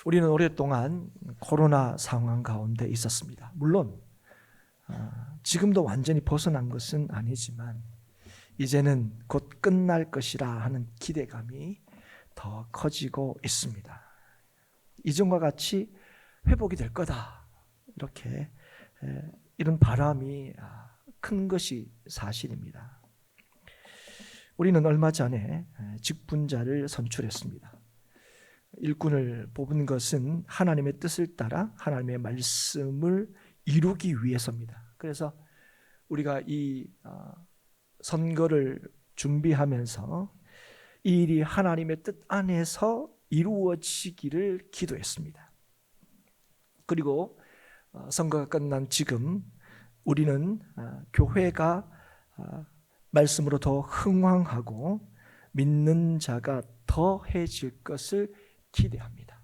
우리는 오랫동안 코로나 상황 가운데 있었습니다. 물론 지금도 완전히 벗어난 것은 아니지만 이제는 곧 끝날 것이라 하는 기대감이 더 커지고 있습니다. 이전과 같이 회복이 될 거다, 이렇게 이런 바람이 큰 것이 사실입니다. 우리는 얼마 전에 직분자를 선출했습니다. 일꾼을 뽑은 것은 하나님의 뜻을 따라 하나님의 말씀을 이루기 위해서입니다. 그래서 우리가 이 선거를 준비하면서 이 일이 하나님의 뜻 안에서 이루어지기를 기도했습니다. 그리고 선거가 끝난 지금 우리는 교회가 말씀으로 더 흥왕하고 믿는 자가 더해질 것을 기대합니다.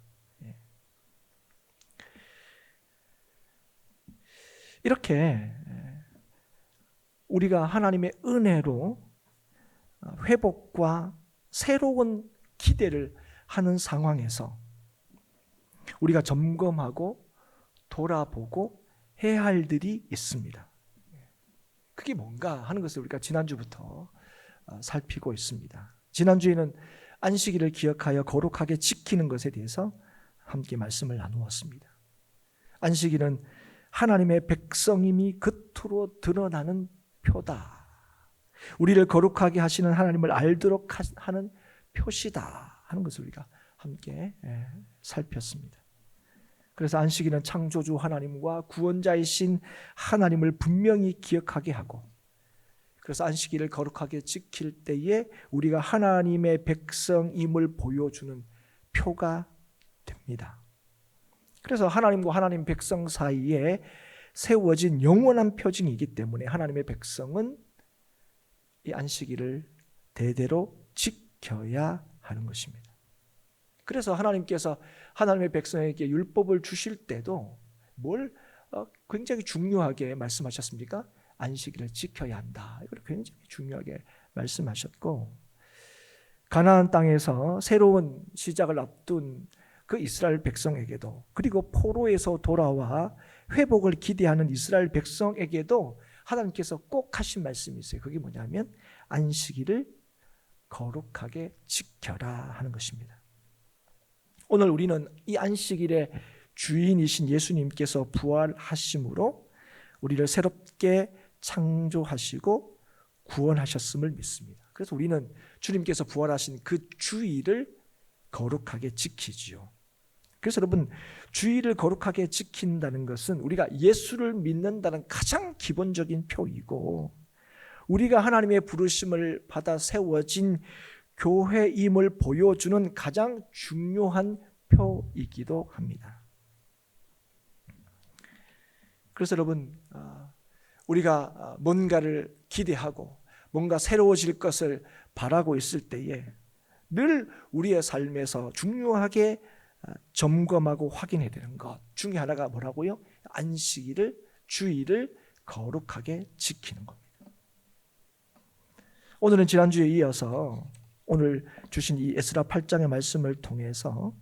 이렇게 우리가 하나님의 은혜로 회복과 새로운 기대를 하는 상황에서 우리가 점검하고 돌아보고 해야 할 일이 있습니다. 그게 뭔가 하는 것을 우리가 지난주부터 살피고 있습니다. 지난주에는 안식일을 기억하여 거룩하게 지키는 것에 대해서 함께 말씀을 나누었습니다. 안식일은 하나님의 백성임이 겉으로 드러나는 표다. 우리를 거룩하게 하시는 하나님을 알도록 하는 표시다 하는 것을 우리가 함께 살폈습니다. 그래서 안식일은 창조주 하나님과 구원자이신 하나님을 분명히 기억하게 하고, 그래서 안식일을 거룩하게 지킬 때에 우리가 하나님의 백성임을 보여주는 표가 됩니다. 그래서 하나님과 하나님 백성 사이에 세워진 영원한 표징이기 때문에 하나님의 백성은 이 안식일을 대대로 지켜야 하는 것입니다. 그래서 하나님께서 하나님의 백성에게 율법을 주실 때도 뭘 굉장히 중요하게 말씀하셨습니까? 안식일을 지켜야 한다. 이걸 굉장히 중요하게 말씀하셨고, 가나안 땅에서 새로운 시작을 앞둔 그 이스라엘 백성에게도, 그리고 포로에서 돌아와 회복을 기대하는 이스라엘 백성에게도 하나님께서 꼭 하신 말씀이 있어요. 그게 뭐냐면 안식일을 거룩하게 지켜라 하는 것입니다. 오늘 우리는 이 안식일의 주인이신 예수님께서 부활하심으로 우리를 새롭게 창조하시고 구원하셨음을 믿습니다. 그래서 우리는 주님께서 부활하신 그 주일을 거룩하게 지키지요. 그래서 여러분, 주일을 거룩하게 지킨다는 것은 우리가 예수를 믿는다는 가장 기본적인 표이고, 우리가 하나님의 부르심을 받아 세워진 교회임을 보여주는 가장 중요한 표이기도 합니다. 그래서 여러분, 우리가 뭔가를 기대하고 뭔가 새로워질 것을 바라고 있을 때에 늘 우리의 삶에서 중요하게 점검하고 확인해야 되는 것 중에 하나가 뭐라고요? 안식일을, 주일을 거룩하게 지키는 겁니다. 오늘은 지난주에 이어서 오늘 주신 이 에스라 8장의 말씀을 통해서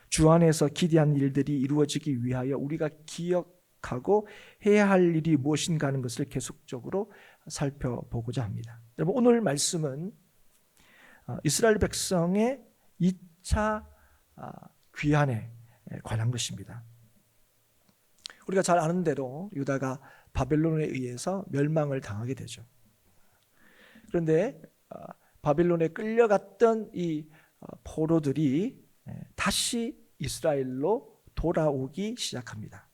주 안에서 기대한 일들이 이루어지기 위하여 우리가 기억하고 해야 할 일이 무엇인가 하는 것을 계속적으로 살펴보고자 합니다. 여러분, 오늘 말씀은 이스라엘 백성의 2차 귀환에 관한 것입니다. 우리가 잘 아는 대로 유다가 바벨론에 의해서 멸망을 당하게 되죠. 그런데 바벨론에 끌려갔던 이 포로들이 다시 이스라엘로 돌아오기 시작합니다.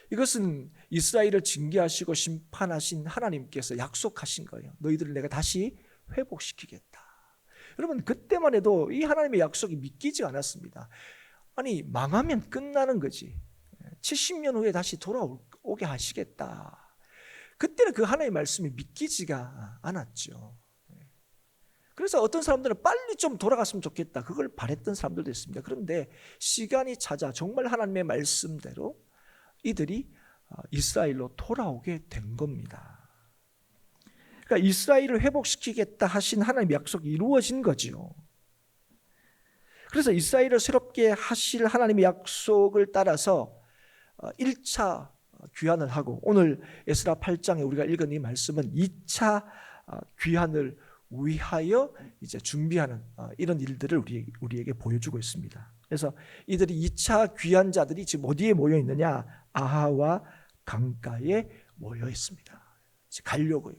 이것은 이스라엘을 징계하시고 심판하신 하나님께서 약속하신 거예요. 너희들을 내가 다시 회복시키겠다. 여러분, 그때만 해도 이 하나님의 약속이 믿기지 않았습니다. 아니, 망하면 끝나는 거지. 70년 후에 다시 돌아오게 하시겠다. 그때는 그 하나님의 말씀이 믿기지가 않았죠. 그래서 어떤 사람들은 빨리 좀 돌아갔으면 좋겠다, 그걸 바랬던 사람들도 있습니다. 그런데 시간이 찾아 정말 하나님의 말씀대로 이들이 이스라엘로 돌아오게 된 겁니다. 그러니까 이스라엘을 회복시키겠다 하신 하나님의 약속이 이루어진 거죠. 그래서 이스라엘을 새롭게 하실 하나님의 약속을 따라서 1차 귀환을 하고, 오늘 에스라 8장에 우리가 읽은 이 말씀은 2차 귀환을 위하여 이제 준비하는 이런 일들을 우리에게 보여주고 있습니다. 그래서 이들이 2차 귀환자들이 지금 어디에 모여 있느냐? 아하와 강가에 모여 있습니다. 가려고요.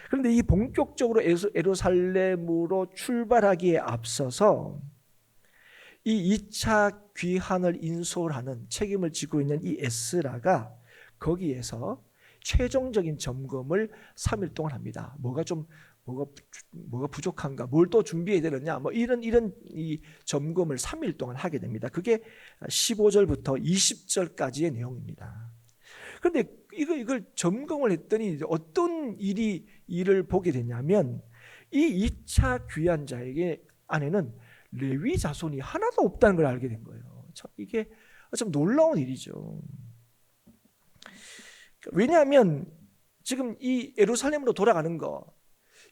그런데 이 본격적으로 예루살렘으로 출발하기에 앞서서 이 2차 귀환을 인솔하는 책임을 지고 있는 이 에스라가 거기에서 최종적인 점검을 3일 동안 합니다. 뭐가 부족한가? 뭘 또 준비해야 되느냐? 뭐 이런 이 점검을 3일 동안 하게 됩니다. 그게 15절부터 20절까지의 내용입니다. 그런데 이걸 점검을 했더니 어떤 일을 보게 되냐면, 이 2차 귀환자에게 안에는 레위 자손이 하나도 없다는 걸 알게 된 거예요. 이게 좀 놀라운 일이죠. 왜냐하면 지금 이 예루살렘으로 돌아가는 거,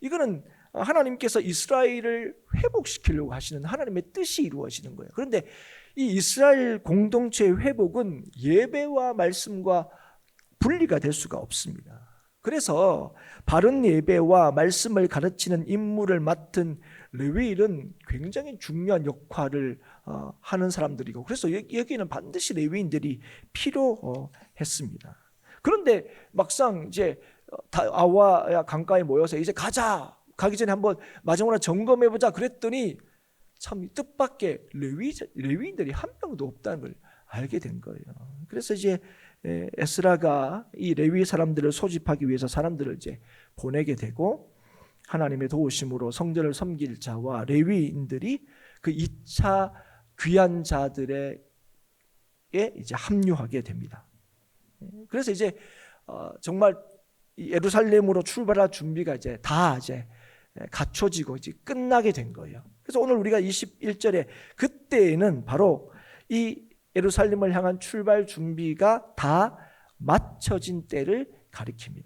이거는 하나님께서 이스라엘을 회복시키려고 하시는 하나님의 뜻이 이루어지는 거예요. 그런데 이 이스라엘 공동체의 회복은 예배와 말씀과 분리가 될 수가 없습니다. 그래서 바른 예배와 말씀을 가르치는 임무를 맡은 레위인은 굉장히 중요한 역할을 하는 사람들이고, 그래서 여기는 반드시 레위인들이 필요했습니다. 그런데 막상 이제 아와 강가에 모여서 이제 가기 전에 한번 마지막으로 점검해보자 그랬더니 참 뜻밖의 레위인들이 한 명도 없다는 걸 알게 된 거예요. 그래서 이제 에스라가 이 레위 사람들을 소집하기 위해서 사람들을 이제 보내게 되고, 하나님의 도우심으로 성전을 섬길 자와 레위인들이 그 2차 귀환자들에 이제 합류하게 됩니다. 그래서 이제 정말 예루살렘으로 출발할 준비가 이제 다 이제 갖춰지고 이제 끝나게 된 거예요. 그래서 오늘 우리가 21절에 그때에는 바로 이 예루살렘을 향한 출발 준비가 다 마쳐진 때를 가리킵니다.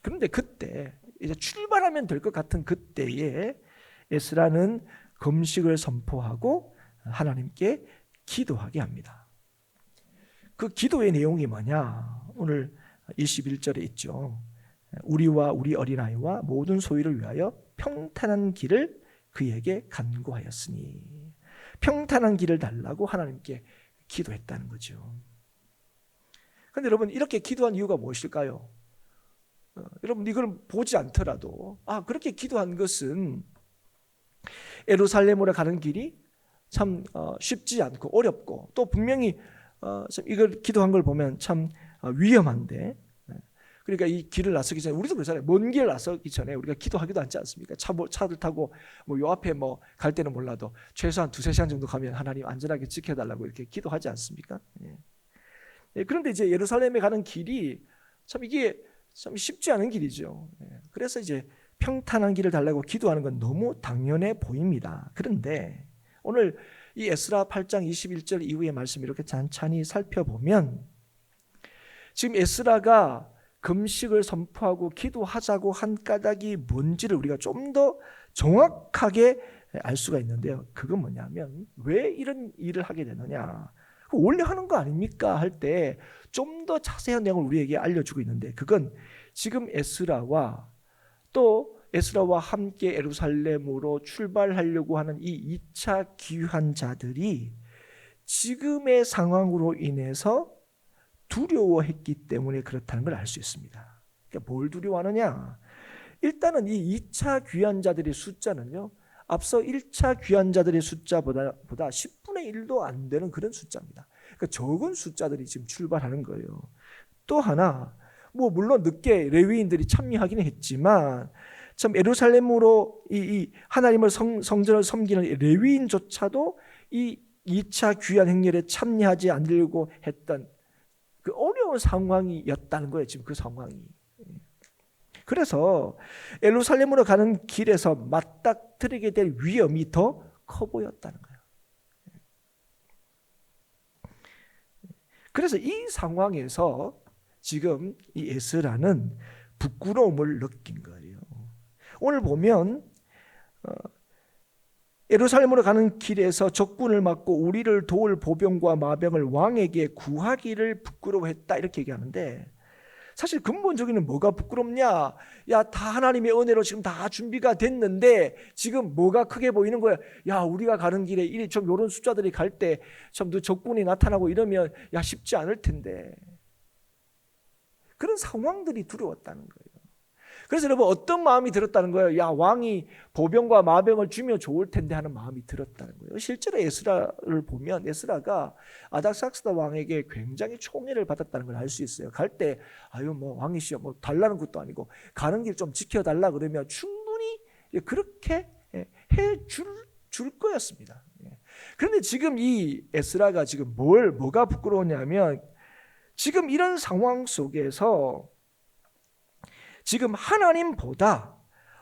그런데 그때 이제 출발하면 될 것 같은 그때에 에스라는 금식을 선포하고 하나님께 기도하게 합니다. 그 기도의 내용이 뭐냐? 오늘 21절에 있죠. 우리와 우리 어린아이와 모든 소유를 위하여 평탄한 길을 그에게 간구하였으니, 평탄한 길을 달라고 하나님께 기도했다는 거죠. 그런데 여러분, 이렇게 기도한 이유가 무엇일까요? 여러분, 이걸 보지 않더라도 그렇게 기도한 것은 예루살렘으로 가는 길이 참 쉽지 않고 어렵고, 또 분명히 이걸 기도한 걸 보면 참 위험한데, 그러니까 이 길을 나서기 전에, 우리도 그렇잖아요. 먼 길을 나서기 전에 우리가 기도하기도 하지 않습니까? 차들 타고 요 앞에 갈 때는 몰라도 최소한 2-3시간 정도 가면 하나님 안전하게 지켜달라고 이렇게 기도하지 않습니까? 그런데 이제 예루살렘에 가는 길이 이게 참 쉽지 않은 길이죠. 그래서 이제 평탄한 길을 달라고 기도하는 건 너무 당연해 보입니다. 그런데 오늘 이 에스라 8장 21절 이후의 말씀 이렇게 찬찬히 살펴보면, 지금 에스라가 금식을 선포하고 기도하자고 한 까닭이 뭔지를 우리가 좀 더 정확하게 알 수가 있는데요. 그건 뭐냐면, 왜 이런 일을 하게 되느냐, 원래 하는 거 아닙니까 할 때 좀 더 자세한 내용을 우리에게 알려주고 있는데, 그건 지금 에스라와 또 에스라와 함께 예루살렘으로 출발하려고 하는 이 2차 귀환자들이 지금의 상황으로 인해서 두려워했기 때문에 그렇다는 걸 알 수 있습니다. 그러니까 뭘 두려워하느냐? 일단은 이 2차 귀환자들의 숫자는요, 앞서 1차 귀환자들의 숫자보다 10분의 1도 안 되는 그런 숫자입니다. 그러니까 적은 숫자들이 지금 출발하는 거예요. 또 하나, 물론 늦게 레위인들이 참여하기는 했지만, 참 예루살렘으로 이 하나님을 성전을 섬기는 레위인조차도 이 2차 귀환 행렬에 참여하지 않으려고 했던 그 어려운 상황이었다는 거예요. 지금 그 상황이. 그래서 예루살렘으로 가는 길에서 맞닥뜨리게 될 위험이 더 커 보였다는 거예요. 그래서 이 상황에서 지금 이 에스라는 부끄러움을 느낀 거예요. 오늘 보면 예루살렘으로 가는 길에서 적군을 맞고 우리를 도울 보병과 마병을 왕에게 구하기를 부끄러워했다 이렇게 얘기하는데, 사실 근본적인 뭐가 부끄럽냐? 야, 다 하나님의 은혜로 지금 다 준비가 됐는데 지금 뭐가 크게 보이는 거야? 야, 우리가 가는 길에 좀 이런 숫자들이 갈 때 좀 적군이 나타나고 이러면 야, 쉽지 않을 텐데, 그런 상황들이 두려웠다는 거예요. 그래서 여러분, 어떤 마음이 들었다는 거예요? 야, 왕이 보병과 마병을 주면 좋을 텐데 하는 마음이 들었다는 거예요. 실제로 에스라를 보면 에스라가 아닥삭스다 왕에게 굉장히 총애를 받았다는 걸 알 수 있어요. 갈 때 아유 뭐 왕이시여 뭐 달라는 것도 아니고 가는 길 좀 지켜달라 그러면 충분히 그렇게 해줄 거였습니다. 그런데 지금 이 에스라가 지금 뭐가 부끄러웠냐면, 지금 이런 상황 속에서 지금 하나님보다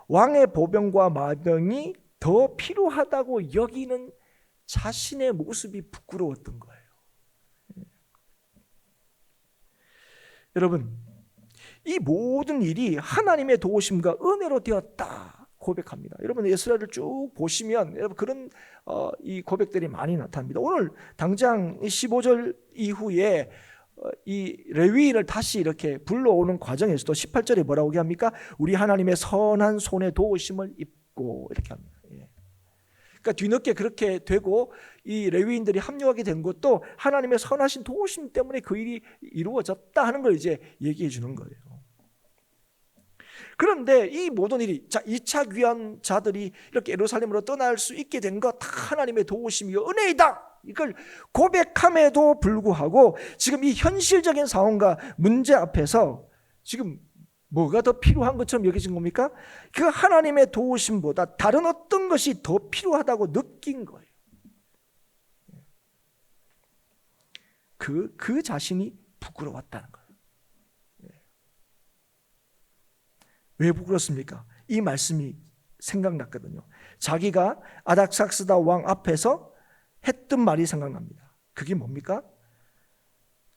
왕의 보병과 마병이 더 필요하다고 여기는 자신의 모습이 부끄러웠던 거예요. 여러분, 이 모든 일이 하나님의 도우심과 은혜로 되었다 고백합니다. 여러분, 에스라를 쭉 보시면 여러분 그런 이 고백들이 많이 나타납니다. 오늘 당장 15절 이후에 이 레위인을 다시 이렇게 불러오는 과정에서도 18절에 뭐라고 얘기합니까? 우리 하나님의 선한 손에 도우심을 입고 이렇게 합니다. 그러니까 뒤늦게 그렇게 되고 이 레위인들이 합류하게 된 것도 하나님의 선하신 도우심 때문에 그 일이 이루어졌다 하는 걸 이제 얘기해 주는 거예요. 그런데 이 모든 일이 2차 귀환 자들이 이렇게 예루살렘으로 떠날 수 있게 된 것 다 하나님의 도우심이요 은혜이다, 이걸 고백함에도 불구하고 지금 이 현실적인 상황과 문제 앞에서 지금 뭐가 더 필요한 것처럼 여겨진 겁니까? 그 하나님의 도우심보다 다른 어떤 것이 더 필요하다고 느낀 거예요. 그 자신이 부끄러웠다는 거예요. 왜 부끄럽습니까? 이 말씀이 생각났거든요. 자기가 아닥삭스다 왕 앞에서 했던 말이 생각납니다. 그게 뭡니까?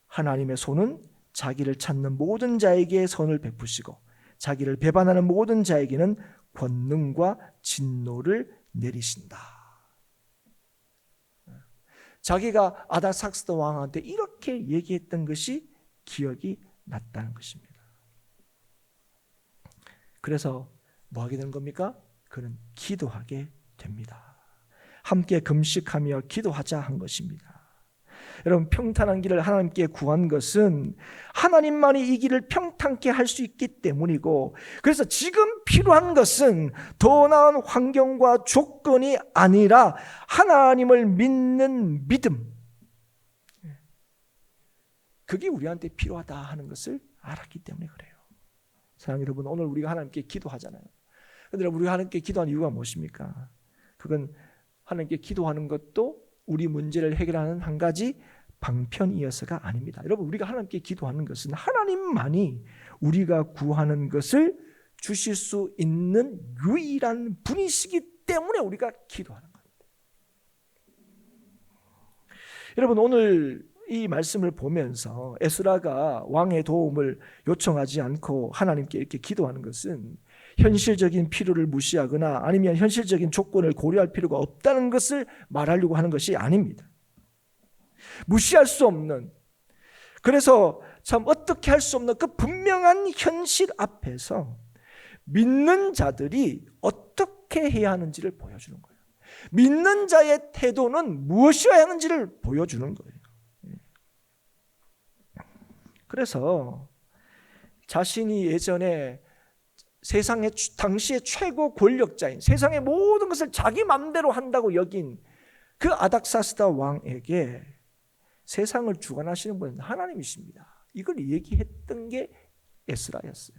하나님의 손은 자기를 찾는 모든 자에게 선을 베푸시고 자기를 배반하는 모든 자에게는 권능과 진노를 내리신다. 자기가 아닥삭스다 왕한테 이렇게 얘기했던 것이 기억이 났다는 것입니다. 그래서 뭐 하게 된 겁니까? 그는 기도하게 됩니다. 함께 금식하며 기도하자 한 것입니다. 여러분, 평탄한 길을 하나님께 구한 것은 하나님만이 이 길을 평탄케 할 수 있기 때문이고, 그래서 지금 필요한 것은 더 나은 환경과 조건이 아니라 하나님을 믿는 믿음, 그게 우리한테 필요하다 하는 것을 알았기 때문에 그래요. 사랑하는 여러분, 오늘 우리가 하나님께 기도하잖아요. 그런데 우리가 하나님께 기도하는 이유가 무엇입니까? 그건 하나님께 기도하는 것도 우리 문제를 해결하는 한 가지 방편이어서가 아닙니다. 여러분, 우리가 하나님께 기도하는 것은 하나님만이 우리가 구하는 것을 주실 수 있는 유일한 분이시기 때문에 우리가 기도하는 겁니다. 여러분, 오늘 이 말씀을 보면서 에스라가 왕의 도움을 요청하지 않고 하나님께 이렇게 기도하는 것은 현실적인 필요를 무시하거나 아니면 현실적인 조건을 고려할 필요가 없다는 것을 말하려고 하는 것이 아닙니다. 무시할 수 없는, 그래서 참 어떻게 할 수 없는 그 분명한 현실 앞에서 믿는 자들이 어떻게 해야 하는지를 보여주는 거예요. 믿는 자의 태도는 무엇이어야 하는지를 보여주는 거예요. 그래서 자신이 예전에 세상의 당시의 최고 권력자인, 세상의 모든 것을 자기 마음대로 한다고 여긴 그 아닥사스다 왕에게 세상을 주관하시는 분은 하나님이십니다. 이걸 얘기했던 게 에스라였어요.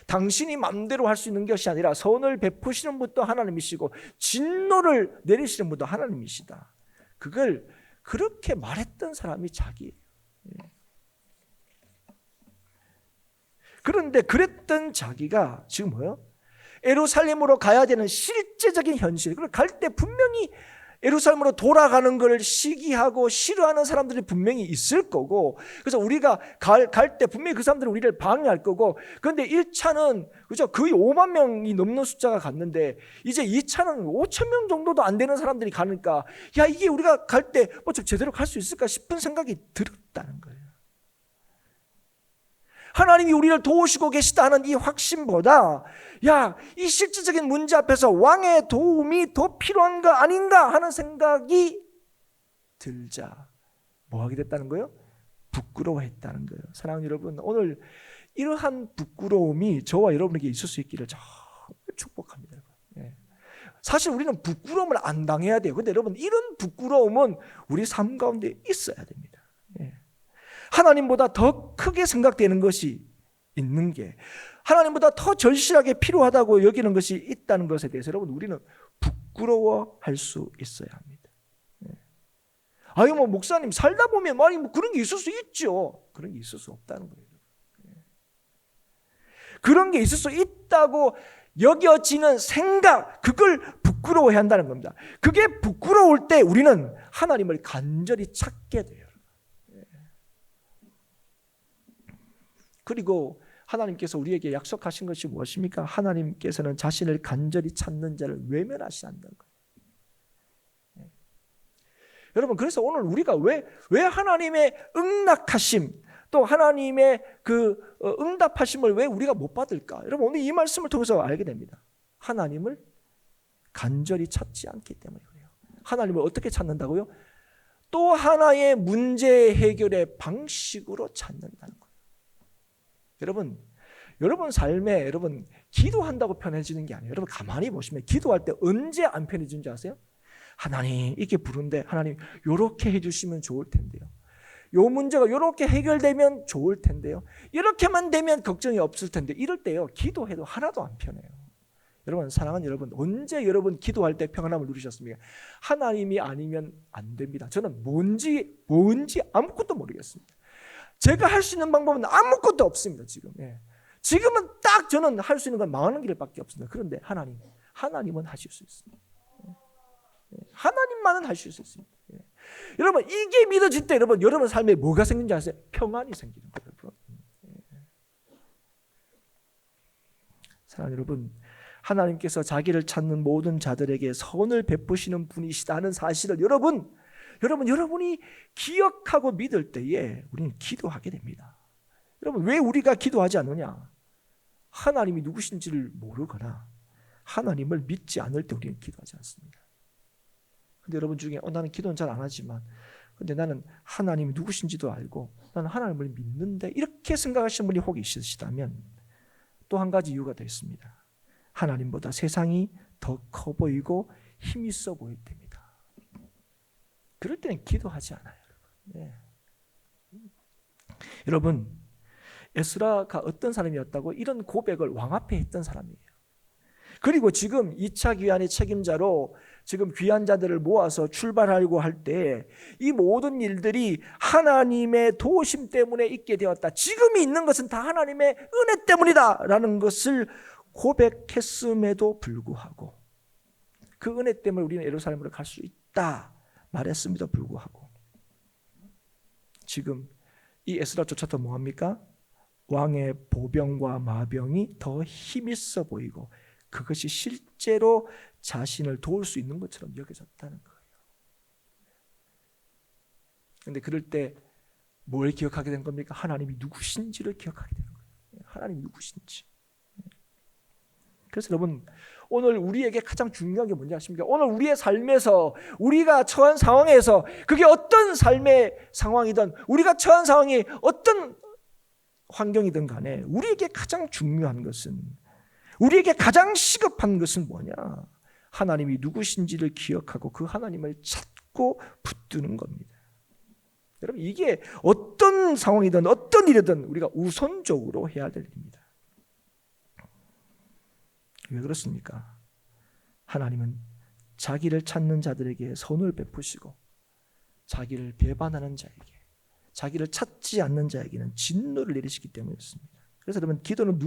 당신이 마음대로 할 수 있는 것이 아니라 선을 베푸시는 분도 하나님이시고 진노를 내리시는 분도 하나님이시다. 그걸 그렇게 말했던 사람이 자기예요. 그런데 그랬던 자기가 지금 뭐예요? 예루살렘으로 가야 되는 실제적인 현실, 그걸 갈 때 분명히 예루살렘으로 돌아가는 걸 시기하고 싫어하는 사람들이 분명히 있을 거고, 그래서 우리가 갈 때 분명히 그 사람들은 우리를 방해할 거고, 그런데 1차는 그죠? 거의 5만 명이 넘는 숫자가 갔는데 이제 2차는 5천 명 정도도 안 되는 사람들이 가니까 야, 이게 우리가 갈 때 뭐 좀 제대로 갈 수 있을까 싶은 생각이 들었다는 거예요. 하나님이 우리를 도우시고 계시다는 이 확신보다 야, 이 실질적인 문제 앞에서 왕의 도움이 더 필요한 거 아닌가 하는 생각이 들자 뭐 하게 됐다는 거예요? 부끄러워했다는 거예요. 사랑하는 여러분, 오늘 이러한 부끄러움이 저와 여러분에게 있을 수 있기를 정말 축복합니다. 사실 우리는 부끄러움을 안 당해야 돼요. 그런데 여러분, 이런 부끄러움은 우리 삶 가운데 있어야 됩니다. 하나님보다 더 크게 생각되는 것이 있는 게, 하나님보다 더 절실하게 필요하다고 여기는 것이 있다는 것에 대해서 여러분, 우리는 부끄러워할 수 있어야 합니다. 아유, 뭐 목사님 살다 보면 뭐 그런 게 있을 수 있죠. 그런 게 있을 수 없다는 거예요. 그런 게 있을 수 있다고 여겨지는 생각, 그걸 부끄러워해야 한다는 겁니다. 그게 부끄러울 때 우리는 하나님을 간절히 찾게 돼요. 그리고 하나님께서 우리에게 약속하신 것이 무엇입니까? 하나님께서는 자신을 간절히 찾는 자를 외면하시지 않는다는 거예요. 여러분, 그래서 오늘 우리가 왜 하나님의 응낙하심, 또 하나님의 그 응답하심을 왜 우리가 못 받을까? 여러분, 오늘 이 말씀을 통해서 알게 됩니다. 하나님을 간절히 찾지 않기 때문에 그래요. 하나님을 어떻게 찾는다고요? 또 하나의 문제 해결의 방식으로 찾는다는 거예요. 여러분 삶에 여러분 기도한다고 편해지는 게 아니에요. 여러분 가만히 보시면 기도할 때 언제 안 편해지는 줄 아세요? 하나님 이렇게 부른데 하나님 이렇게 해주시면 좋을 텐데요. 요 문제가 이렇게 해결되면 좋을 텐데요. 이렇게만 되면 걱정이 없을 텐데 이럴 때요 기도해도 하나도 안 편해요. 여러분, 사랑하는 여러분, 언제 여러분 기도할 때 평안함을 누리셨습니까? 하나님이 아니면 안 됩니다. 저는 뭔지 아무것도 모르겠습니다. 제가 할 수 있는 방법은 아무것도 없습니다. 지금은 딱 저는 할 수 있는 건 망하는 길밖에 없습니다. 그런데 하나님은 하실 수 있습니다. 하나님만은 하실 수 있습니다. 여러분, 이게 믿어질 때 여러분 삶에 뭐가 생기는지 아세요? 평안이 생기는 거예요. 사랑하는 여러분, 하나님께서 자기를 찾는 모든 자들에게 선을 베푸시는 분이시다는 사실을 여러분이 기억하고 믿을 때에 우리는 기도하게 됩니다. 여러분, 왜 우리가 기도하지 않느냐? 하나님이 누구신지를 모르거나 하나님을 믿지 않을 때 우리는 기도하지 않습니다. 근데 여러분 중에 나는 기도는 잘 안 하지만 근데 나는 하나님이 누구신지도 알고 나는 하나님을 믿는데 이렇게 생각하시는 분이 혹 있으시다면 또 한 가지 이유가 더 있습니다. 하나님보다 세상이 더 커 보이고 힘 있어 보일 때입니다. 그럴 때는 기도하지 않아요. 여러분, 에스라가 어떤 사람이었다고? 이런 고백을 왕 앞에 했던 사람이에요. 그리고 지금 2차 귀환의 책임자로 지금 귀환자들을 모아서 출발하려고 할 때 이 모든 일들이 하나님의 도우심 때문에 있게 되었다. 지금이 있는 것은 다 하나님의 은혜 때문이다 라는 것을 고백했음에도 불구하고 그 은혜 때문에 우리는 예루살렘으로 갈 수 있다 말했음에도 불구하고 지금 이 에스라조차도 뭐합니까? 왕의 보병과 마병이 더 힘있어 보이고 그것이 실제로 자신을 도울 수 있는 것처럼 여겨졌다는 거예요. 그런데 그럴 때 뭘 기억하게 된 겁니까? 하나님이 누구신지를 기억하게 되는 거예요. 하나님이 누구신지. 그래서 여러분, 오늘 우리에게 가장 중요한 게 뭔지 아십니까? 오늘 우리의 삶에서 우리가 처한 상황에서 그게 어떤 삶의 상황이든 우리가 처한 상황이 어떤 환경이든 간에 우리에게 가장 중요한 것은 우리에게 가장 시급한 것은 뭐냐? 하나님이 누구신지를 기억하고 그 하나님을 찾고 붙드는 겁니다. 여러분, 이게 어떤 상황이든 어떤 일이든 우리가 우선적으로 해야 될 일입니다. 왜 그렇습니까? 하나님은 자기를 찾는 자들에게 선을 베푸시고 자기를 배반하는 자에게, 자기를 찾지 않는 자에게는 진노를 내리시기 때문이었습니다. 그래서 여러분, 기도는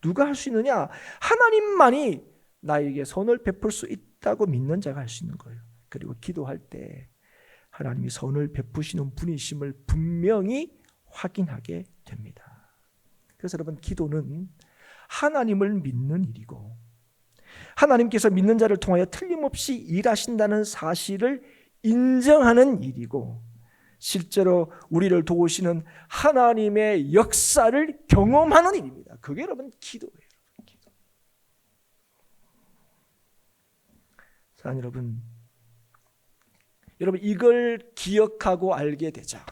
누가 할 수 있느냐? 하나님만이 나에게 선을 베풀 수 있다고 믿는 자가 할 수 있는 거예요. 그리고 기도할 때 하나님이 선을 베푸시는 분이심을 분명히 확인하게 됩니다. 그래서 여러분, 기도는 하나님을 믿는 일이고 하나님께서 믿는 자를 통하여 틀림없이 일하신다는 사실을 인정하는 일이고 실제로 우리를 도우시는 하나님의 역사를 경험하는 일입니다. 그게 여러분 기도예요. 기도. 사랑하는 여러분 이걸 기억하고 알게 되자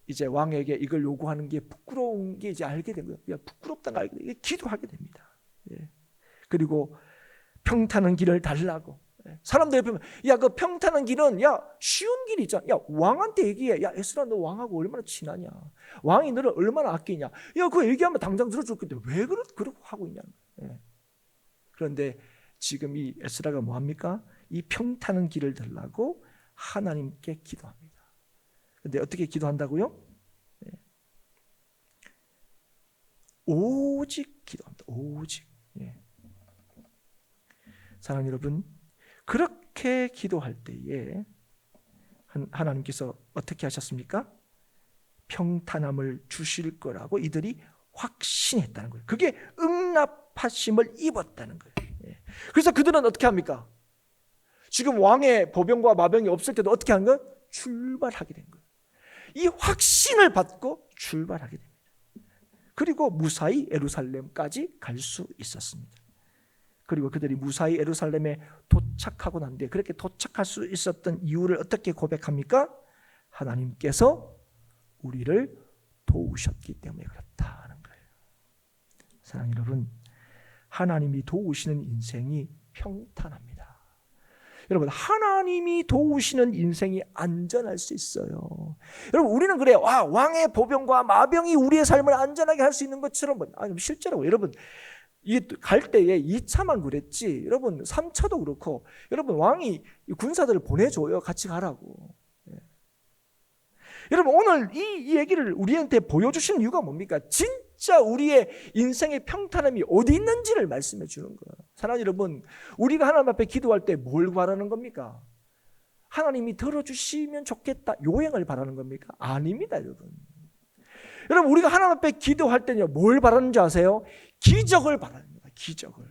이제 왕에게 이걸 요구하는 게 부끄러운 게 이제 알게 된 거예요. 부끄럽다는 걸 알게 돼요. 기도하게 됩니다. 예. 그리고 평탄한 길을 달라고. 사람들 옆에 보면 야, 그 평탄한 길은 야 쉬운 길이 있잖아. 야, 왕한테 얘기해. 야, 에스라 너 왕하고 얼마나 친하냐. 왕이 너를 얼마나 아끼냐. 야, 그거 얘기하면 당장 들어줄 건데 왜 그러고 하고 있냐. 예. 그런데 지금 이 에스라가 뭐합니까? 이 평탄한 길을 달라고 하나님께 기도합니다. 그런데 어떻게 기도한다고요? 예. 오직 기도합니다. 오직. 예. 사랑하는 여러분, 그렇게 기도할 때에 하나님께서 어떻게 하셨습니까? 평탄함을 주실 거라고 이들이 확신했다는 거예요. 그게 응답하심을 입었다는 거예요. 예. 그래서 그들은 어떻게 합니까? 지금 왕의 보병과 마병이 없을 때도 어떻게 한 거예요? 출발하게 된 거예요. 이 확신을 받고 출발하게 됩니다. 그리고 무사히 예루살렘까지 갈 수 있었습니다. 그리고 그들이 무사히 예루살렘에 도착하고 난 뒤에 그렇게 도착할 수 있었던 이유를 어떻게 고백합니까? 하나님께서 우리를 도우셨기 때문에 그렇다는 거예요. 사랑하는 여러분, 하나님이 도우시는 인생이 평탄합니다. 여러분, 하나님이 도우시는 인생이 안전할 수 있어요. 여러분, 우리는 그래요. 와, 왕의 보병과 마병이 우리의 삶을 안전하게 할 수 있는 것처럼. 아니, 실제로 여러분, 갈 때에 2차만 그랬지. 여러분 3차도 그렇고 여러분 왕이 군사들을 보내줘요. 같이 가라고. 예. 여러분 오늘 이 얘기를 우리한테 보여주시는 이유가 뭡니까? 진짜 우리의 인생의 평탄함이 어디 있는지를 말씀해 주는 거예요. 사랑하는 여러분, 우리가 하나님 앞에 기도할 때 뭘 바라는 겁니까? 하나님이 들어주시면 좋겠다 요행을 바라는 겁니까? 아닙니다. 여러분. 여러분 우리가 하나님 앞에 기도할 때는요 뭘 바라는지 아세요? 기적을 바랍니다. 기적을.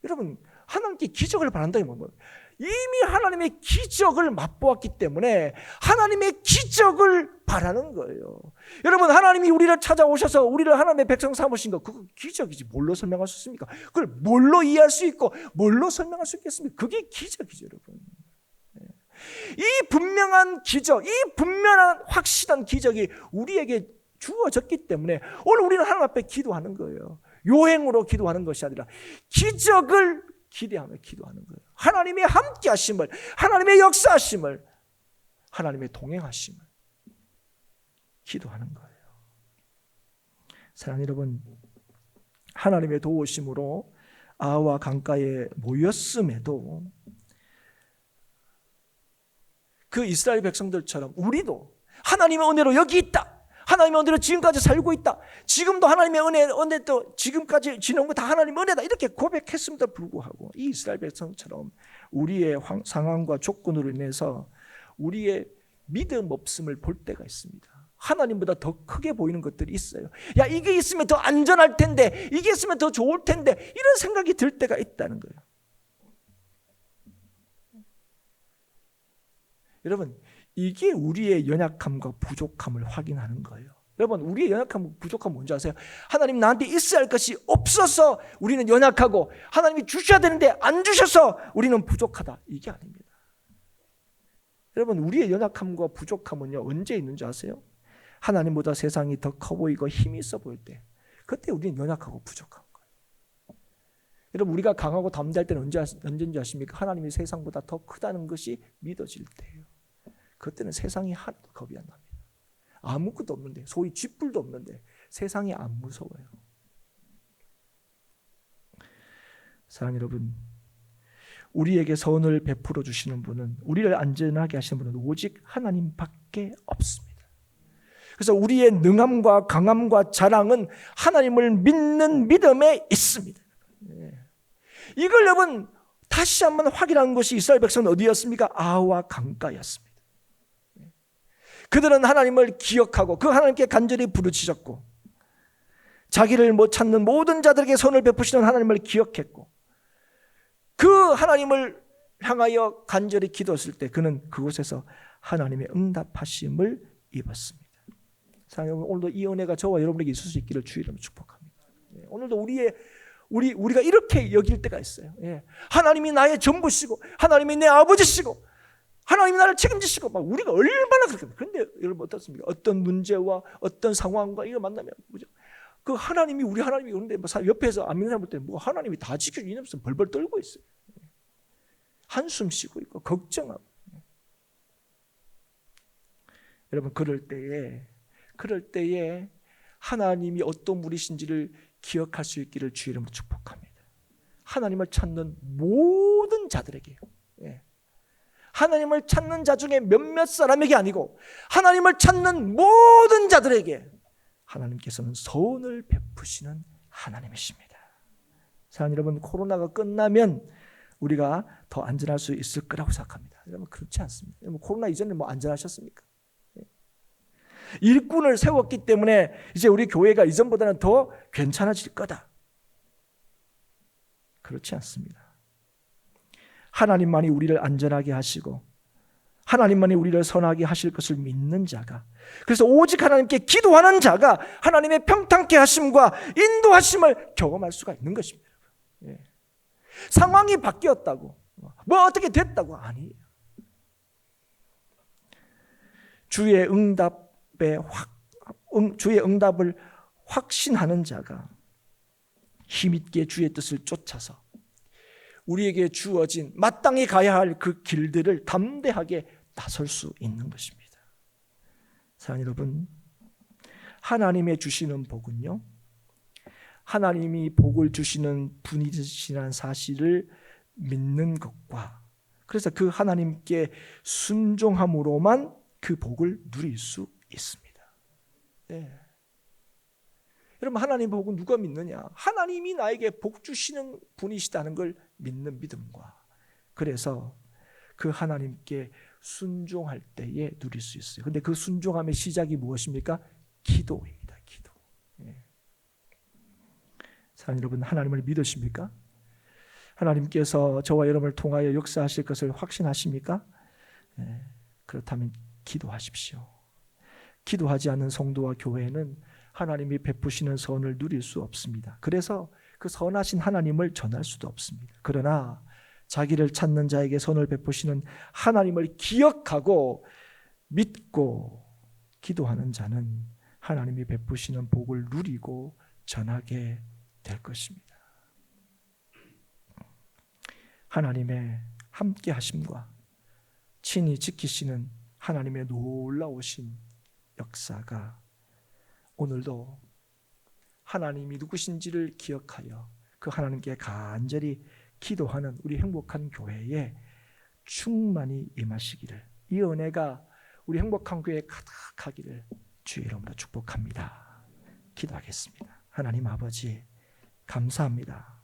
여러분 하나님께 기적을 바란다는 건 뭐예요? 이미 하나님의 기적을 맛보았기 때문에 하나님의 기적을 바라는 거예요. 여러분 하나님이 우리를 찾아오셔서 우리를 하나님의 백성 삼으신 거 그거 기적이지 뭘로 설명할 수 있습니까? 그걸 뭘로 이해할 수 있고 뭘로 설명할 수 있겠습니까? 그게 기적이죠. 여러분. 이 분명한 기적, 이 분명한 확실한 기적이 우리에게 주어졌기 때문에 오늘 우리는 하나님 앞에 기도하는 거예요. 요행으로 기도하는 것이 아니라 기적을 기대하며 기도하는 거예요. 하나님의 함께 하심을, 하나님의 역사하심을, 하나님의 동행하심을 기도하는 거예요. 사랑하는 여러분, 하나님의 도우심으로 아와 강가에 모였음에도 그 이스라엘 백성들처럼 우리도 하나님의 은혜로 여기 있다. 하나님의 은혜로 지금까지 살고 있다. 지금도 하나님의 은혜도 지금까지 지내온 거 다 하나님의 은혜다. 이렇게 고백했음에도 불구하고 이 이스라엘 백성처럼 우리의 상황과 조건으로 인해서 우리의 믿음 없음을 볼 때가 있습니다. 하나님보다 더 크게 보이는 것들이 있어요. 야, 이게 있으면 더 안전할 텐데, 이게 있으면 더 좋을 텐데, 이런 생각이 들 때가 있다는 거예요. 여러분, 이게 우리의 연약함과 부족함을 확인하는 거예요. 여러분, 우리의 연약함과 부족함은 뭔지 아세요? 하나님 나한테 있어야 할 것이 없어서 우리는 연약하고 하나님이 주셔야 되는데 안 주셔서 우리는 부족하다. 이게 아닙니다. 여러분, 우리의 연약함과 부족함은요, 언제 있는지 아세요? 하나님보다 세상이 더 커 보이고 힘이 있어 보일 때, 그때 우리는 연약하고 부족한 거예요. 여러분, 우리가 강하고 담대할 때는 언제인지 아십니까? 하나님이 세상보다 더 크다는 것이 믿어질 때예요. 그때는 세상이 하나도 겁이 안 납니다. 아무것도 없는데, 소위 쥐뿔도 없는데 세상이 안 무서워요. 사랑하는 여러분, 우리에게 선을 베풀어 주시는 분은, 우리를 안전하게 하시는 분은 오직 하나님밖에 없습니다. 그래서 우리의 능함과 강함과 자랑은 하나님을 믿는 믿음에 있습니다. 이걸 여러분 다 다시 한번 확인한 것이 이스라엘 백성은 어디였습니까? 아와 강가였습니다. 그들은 하나님을 기억하고 그 하나님께 간절히 부르짖었고 자기를 못 찾는 모든 자들에게 선을 베푸시는 하나님을 기억했고 그 하나님을 향하여 간절히 기도했을 때 그는 그곳에서 하나님의 응답하심을 입었습니다. 사랑하는 여러분, 오늘도 이 은혜가 저와 여러분에게 있을 수 있기를 주의 이름으로 축복합니다. 오늘도 우리가 이렇게 여길 때가 있어요. 하나님이 나의 전부시고 하나님이 내 아버지시고 하나님이 나를 책임지시고 막 우리가 얼마나 그렇게. 그런데 여러분 어떻습니까? 어떤 문제와 어떤 상황과 이걸 만나면 뭐죠? 그 하나님이 우리 하나님이 그런데 뭐 옆에서 안 믿는 사람 볼 때 뭐 하나님이 다 지켜주면서 벌벌 떨고 있어요. 한숨 쉬고 있고 걱정하고. 여러분 그럴 때에 하나님이 어떤 분이신지를 기억할 수 있기를 주의 이름으로 축복합니다. 하나님을 찾는 모든 자들에게요. 하나님을 찾는 자 중에 몇몇 사람에게 아니고 하나님을 찾는 모든 자들에게 하나님께서는 선을 베푸시는 하나님이십니다. 사랑하는 여러분, 코로나가 끝나면 우리가 더 안전할 수 있을 거라고 생각합니다. 여러분 그렇지 않습니다. 여러분, 코로나 이전에 뭐 안전하셨습니까? 일꾼을 세웠기 때문에 이제 우리 교회가 이전보다는 더 괜찮아질 거다. 그렇지 않습니다. 하나님만이 우리를 안전하게 하시고 하나님만이 우리를 선하게 하실 것을 믿는 자가, 그래서 오직 하나님께 기도하는 자가 하나님의 평탄케 하심과 인도하심을 경험할 수가 있는 것입니다. 상황이 바뀌었다고 뭐 어떻게 됐다고 아니에요. 주의 응답을 확신하는 자가 힘있게 주의 뜻을 쫓아서 우리에게 주어진 마땅히 가야 할 그 길들을 담대하게 나설 수 있는 것입니다. 사랑하는 여러분, 하나님의 주시는 복은요, 하나님이 복을 주시는 분이시라는 사실을 믿는 것과 그래서 그 하나님께 순종함으로만 그 복을 누릴 수 있습니다. 여러분, 하나님 복은 누가 믿느냐? 하나님이 나에게 복 주시는 분이시다는 걸 믿는 믿음과 그래서 그 하나님께 순종할 때에 누릴 수 있어요. 그런데 그 순종함의 시작이 무엇입니까? 기도입니다. 기도. 사랑하는 여러분, 하나님을 믿으십니까? 하나님께서 저와 여러분을 통하여 역사하실 것을 확신하십니까? 그렇다면 기도하십시오. 기도하지 않는 성도와 교회는 하나님이 베푸시는 선을 누릴 수 없습니다. 그래서 그 선하신 하나님을 전할 수도 없습니다. 그러나 자기를 찾는 자에게 선을 베푸시는 하나님을 기억하고 믿고 기도하는 자는 하나님이 베푸시는 복을 누리고 전하게 될 것입니다. 하나님의 함께 하심과 친히 지키시는 하나님의 놀라우신 역사가 오늘도 하나님이 누구신지를 기억하여 그 하나님께 간절히 기도하는 우리 행복한 교회에 충만히 임하시기를, 이 은혜가 우리 행복한 교회에 가득하기를 주의 이름으로 축복합니다. 기도하겠습니다. 하나님 아버지, 감사합니다.